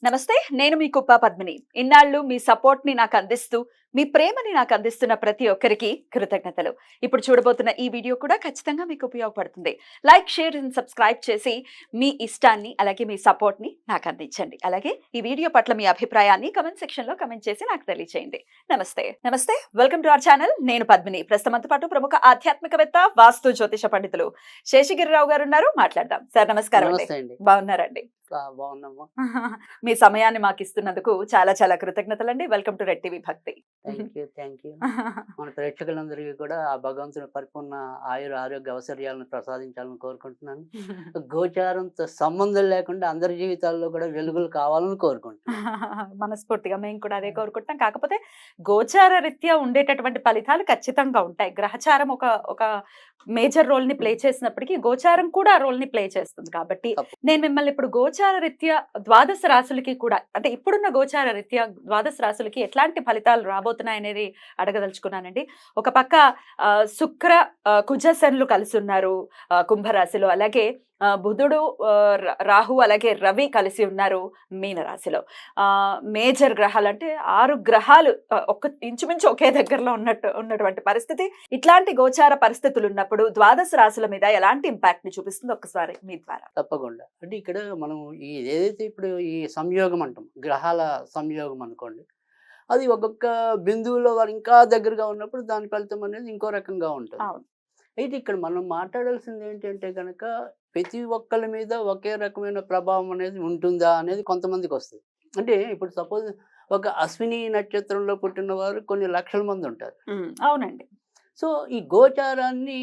నమస్తే, నేను మీ కుప్ప పద్మిని. ఇన్నాళ్ళు మీ సపోర్ట్‌ని నాకందిస్తూ, మీ ప్రేమని నాకందిస్తున్న ప్రతి ఒక్కరికి కృతజ్ఞతలు. ఇప్పుడు చూడబోతున్న ఈ వీడియో కూడా ఖచ్చితంగా మీకు ఉపయోగపడుతుంది. లైక్, షేర్ అండ్ సబ్స్క్రైబ్ చేసి మీ ఇష్టాన్ని అలాగే మీ సపోర్ట్‌ని నాకందించండి. అలాగే ఈ వీడియో పట్ల మీ అభిప్రాయాన్ని కామెంట్ సెక్షన్‌లో కామెంట్ చేసి నాకు తెలియజేయండి. నమస్తే. Welcome to our channel. నేను పద్మిని. ప్రస్తుతంతో పాటు ప్రముఖ ఆధ్యాత్మికవేత్త, వాస్తు జ్యోతిష పండితులు శేషగిరిరావు గారు ఉన్నారు. మాట్లాడదాం. సార్ నమస్కారం అండి. నమస్తే అండి. బాగున్నారండి? బాగున్నామ్మా. మీ సమయాన్ని మాకు ఇస్తున్నందుకు చాలా చాలా కృతజ్ఞతలండి. వెల్కమ్ టు రెడ్ టీవీ భక్తి. Thank you. మన ప్రేక్షకులందరికీ కూడా ఆ భగవంతుని పరిపూర్ణ ఆయుర ఆరోగ్య అవసర్యాలను ప్రసాదించాలని కోరుకుంటున్నాను. గోచారంతో సంబంధం లేకుండా అందరి జీవితాల్లో కూడా వెలుగులు కావాలని కోరుకుంటున్నాను. మనస్ఫూర్తిగా మేము కూడా అదే కోరుకుంటున్నాం. కాకపోతే గోచార రీత్యా ఉండేటటువంటి ఫలితాలు ఖచ్చితంగా ఉంటాయి. గ్రహచారం ఒక ఒక మేజర్ రోల్ ని ప్లే చేసినప్పటికీ గోచారం కూడా ఆ రోల్ ని ప్లే చేస్తుంది. కాబట్టి నేను మిమ్మల్ని ఇప్పుడు గోచార రీత్యా ద్వాదశ రాశులకి కూడా, అంటే ఇప్పుడున్న గోచార రీత్యా ద్వాదశ రాశులకి ఎట్లాంటి ఫలితాలు రాబోతున్నాయి అనేది అడగదలుచుకున్నానండి. ఒక పక్క శుక్ర కుజ శనులు కలిసి ఉన్నారు కుంభరాశిలో. అలాగే బుధుడు, రాహు అలాగే రవి కలిసి ఉన్నారు మీనరాశిలో. మేజర్ గ్రహాలు అంటే 6 గ్రహాలు ఇంచుమించు ఒకే దగ్గరలో ఉన్నటువంటి పరిస్థితి. ఇట్లాంటి గోచార పరిస్థితులు ఉన్నప్పుడు ద్వాదశ రాశుల మీద ఎలాంటి ఇంపాక్ట్ ని చూపిస్తుంది ఒక్కసారి మీ ద్వారా? తప్పకుండా. అంటే ఇక్కడ మనం ఏదైతే ఇప్పుడు ఈ సంయోగం అంటాం, గ్రహాల సంయోగం అనుకోండి, అది ఒక్కొక్క బిందువులో వారు ఇంకా దగ్గరగా ఉన్నప్పుడు దాని ఫలితం అనేది ఇంకో రకంగా ఉంటుంది. అయితే ఇక్కడ మనం మాట్లాడాల్సింది ఏంటంటే కనుక ప్రతి ఒక్కరి మీద ఒకే రకమైన ప్రభావం అనేది ఉంటుందా అనేది కొంతమందికి వస్తుంది. అంటే ఇప్పుడు సపోజ్ ఒక అశ్విని నక్షత్రంలో పుట్టిన వారు కొన్ని లక్షల మంది ఉంటారు. అవునండి. సో ఈ గోచారాన్ని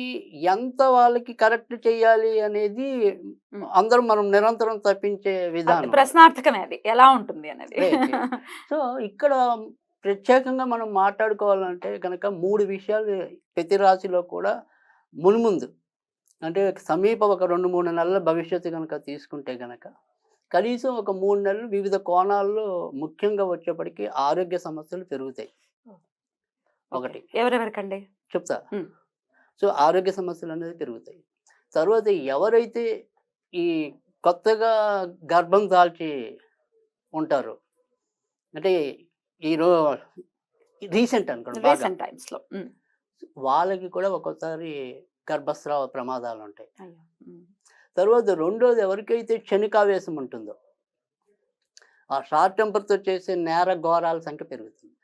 ఎంత వాళ్ళకి కరెక్ట్ చేయాలి అనేది అందరం మనం నిరంతరం తప్పించే విధానం, ప్రశ్నార్థకమే అది ఎలా ఉంటుంది అనేది. సో ఇక్కడ ప్రత్యేకంగా మనం మాట్లాడుకోవాలంటే కనుక 3 విషయాలు ప్రతి రాశిలో కూడా మున్ముందు, అంటే సమీప ఒక 2-3 నెలల భవిష్యత్తు కనుక తీసుకుంటే కనుక కనీసం ఒక 3 నెలలు వివిధ కోణాల్లో ముఖ్యంగా వచ్చేప్పటికీ ఆరోగ్య సమస్యలు పెరుగుతాయి. ఒకటి ఎవరెవరికండి చెప్తా. సో ఆరోగ్య సమస్యలు అనేది పెరుగుతాయి. తర్వాత ఎవరైతే ఈ కొత్తగా గర్భం దాల్చి ఉంటారో, అంటే రీసెంట్ అనుకోండి, వాళ్ళకి కూడా ఒక్కోసారి గర్భస్రావ ప్రమాదాలు ఉంటాయి. తర్వాత రెండోది, ఎవరికైతే క్షణికావేశం ఉంటుందో ఆ షార్ట్ టెంపర్తో చేసే నేర ఘోరాల సంఖ్య పెరుగుతుంది.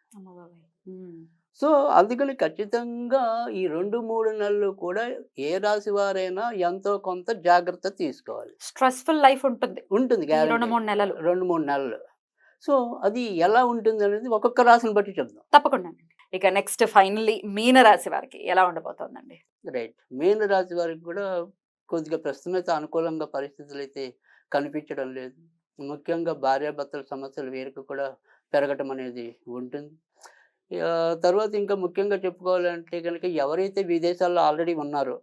సో అందుకని ఖచ్చితంగా ఈ 2-3 నెలలు కూడా ఏ రాశి వారైనా ఎంతో కొంత జాగ్రత్త తీసుకోవాలి. స్ట్రెస్ఫుల్ లైఫ్ ఉంటుంది 2-3 నెలలు. సో అది ఎలా ఉంటుంది అనేది ఒక్కొక్క రాశిని బట్టి చెప్దాం. తప్పకుండా. ఇక నెక్స్ట్ ఫైనల్లీ మీనరాశి వారికి ఎలా ఉండబోతోందండి? రైట్. మీనరాశి వారికి కూడా కొద్దిగా ప్రస్తుతం అయితే అనుకూలంగా పరిస్థితులు అయితే కనిపించడం లేదు. ముఖ్యంగా భార్యాభర్తల సమస్యలు వీరికి కూడా పెరగటం అనేది ఉంటుంది. తర్వాత ఇంకా ముఖ్యంగా చెప్పుకోవాలంటే కనుక ఎవరైతే విదేశాల్లో ఆల్రెడీ ఉన్నారో,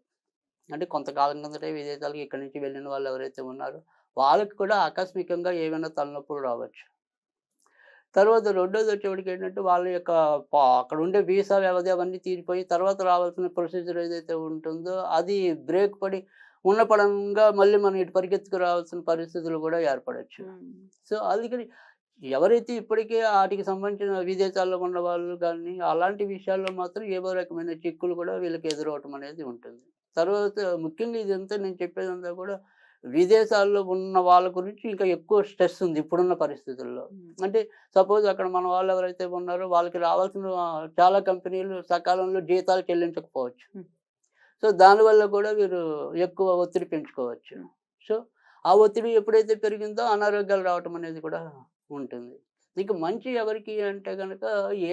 అంటే కొంతకాలం కిందటే విదేశాలకు ఇక్కడి నుంచి వెళ్ళిన వాళ్ళు ఎవరైతే ఉన్నారో వాళ్ళకి కూడా ఆకస్మికంగా ఏమైనా తలనొప్పులు రావచ్చు. తర్వాత రెండోది వచ్చేవాడికి ఏంటంటే వాళ్ళ యొక్క అక్కడ ఉండే వీసా వ్యవధి అవన్నీ తీరిపోయి తర్వాత రావాల్సిన ప్రొసీజర్ ఏదైతే ఉంటుందో అది బ్రేక్ పడి ఉన్నపడంగా మళ్ళీ మనం ఇటు పరిగెత్తుకు రావాల్సిన పరిస్థితులు కూడా ఏర్పడవచ్చు. సో అందుకని ఎవరైతే ఇప్పటికే వాటికి సంబంధించిన విదేశాల్లో ఉన్న వాళ్ళు కానీ అలాంటి విషయాల్లో మాత్రం ఏవో రకమైన చిక్కులు కూడా వీళ్ళకి ఎదురవటం అనేది ఉంటుంది. తర్వాత ముఖ్యంగా ఇదంతా నేను చెప్పేదంతా కూడా విదేశాల్లో ఉన్న వాళ్ళ గురించి ఇంకా ఎక్కువ స్ట్రెస్ ఉంది ఇప్పుడున్న పరిస్థితుల్లో. అంటే సపోజ్ అక్కడ మన వాళ్ళు ఎవరైతే ఉన్నారో వాళ్ళకి రావాల్సిన చాలా కంపెనీలు సకాలంలో జీతాలు చెల్లించకపోవచ్చు. సో దానివల్ల కూడా వీరు ఎక్కువ ఒత్తిడి పెంచుకోవచ్చు. సో ఆ ఒత్తిడి ఎప్పుడైతే పెరిగిందో అనారోగ్యాలు రావటం అనేది కూడా ఉంటుంది. ఇక మంచి ఎవరికి అంటే కనుక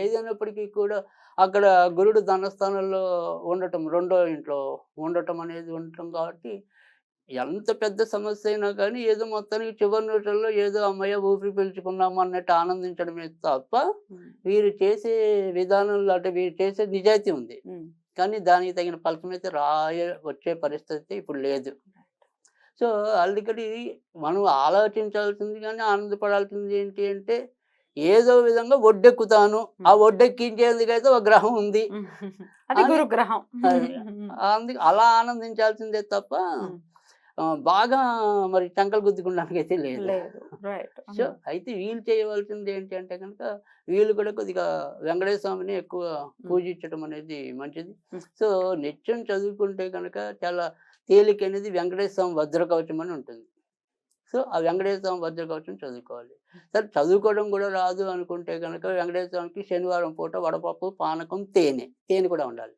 ఏదైనప్పటికీ కూడా అక్కడ గురుడు ధనస్థానంలో ఉండటం, రెండో ఇంట్లో ఉండటం అనేది ఉండటం కాబట్టి ఎంత పెద్ద సమస్య అయినా కానీ ఏదో మొత్తానికి చివరి నిమిషంలో ఏదో అమ్మయ్య ఊపిరి పీల్చుకున్నాము అన్నట్టు ఆనందించడమే తప్ప వీరు చేసే విధానంలో, అంటే వీరు చేసే నిజాయితీ ఉంది కానీ దానికి తగిన ఫలితం అయితే వచ్చే పరిస్థితి ఇప్పుడు లేదు. సో అందుకని మనం ఆలోచించాల్సింది కానీ ఆనందపడాల్సింది ఏంటి అంటే ఏదో విధంగా ఒడ్డెక్కుతాను, ఆ ఒడ్డెక్కించేందుకైతే ఒక గ్రహం ఉంది, గురుగ్రహం. అందుకు అలా ఆనందించాల్సిందే తప్ప బాగా మరి చంకలు గుద్దుకోవడానికైతే లేదు. లేదు. రైట్. సో, అయితే వీళ్ళు చేయవలసింది ఏంటి అంటే గనక, వీళ్ళు కూడా కొద్దిగా వెంకటేశ్వర స్వామిని ఎక్కువ పూజించడం అనేది మంచిది. హ్మ్. సో, నిత్యం చదువుకుంటే గనక చాలా తేలికైనది వెంకటేశ్వర స్వామి వజ్రకవచం అని ఉంటుంది. సో, ఆ వెంకటేశ్వర స్వామి వజ్రకవచం చదువుకోవాలి. సరే చదువుకోవడం కూడా రాదు అనుకుంటే గనక వెంకటేశ్వర స్వామికి శనివారం పూట వడపప్పు, పానకం, తేనె కూడా ఉండాలి.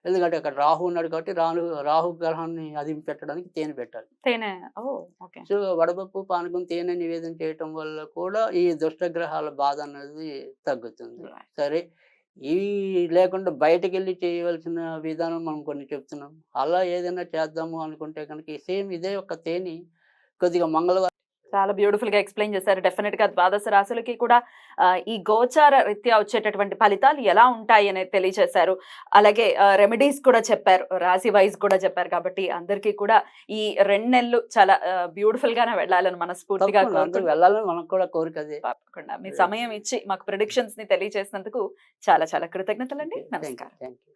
ఎందుకంటే అక్కడ రాహు ఉన్నాడు కాబట్టి రాహు గ్రహాన్ని అదింపెట్టడానికి తేనె పెట్టాలి. తేనె. ఓకే. సో, వడపప్పు, పానకం, తేనె నివేదన చేయటం వల్ల కూడా ఈ దుష్టగ్రహాల బాధ అన్నది తగ్గుతుంది. సరే, ఇవి లేకుండా బయటకెళ్ళి చేయవలసిన విధానం మనం కొన్ని చెప్తున్నాం. అలా ఏదైనా చేద్దాము అనుకుంటే కనుక సేమ్ ఇదే ఒక తేనె కొద్దిగా మంగళవారం చాలా బ్యూటిఫుల్ గా ఎక్స్ప్లెయిన్ చేశారు. డెఫినెట్ గా ద్వాదశ రాశులకి కూడా ఈ గోచార రీత్యా వచ్చేటటువంటి ఫలితాలు ఎలా ఉంటాయి అనేది తెలియజేశారు. అలాగే రెమెడీస్ కూడా చెప్పారు, రాశి వైజ్ కూడా చెప్పారు. కాబట్టి అందరికీ కూడా ఈ 2 నెలలు చాలా బ్యూటిఫుల్ గానే వెళ్ళాలని మనస్ఫూర్తిగా తప్పకుండా అందరూ వెళ్ళాలని మనకు కూడా కోరిక అదే. తప్పకుండా మీ సమయం ఇచ్చి మాకు ప్రిడిక్షన్స్ ని తెలియజేసినందుకు చాలా చాలా కృతజ్ఞతలండి. నమస్కారం. Thank you.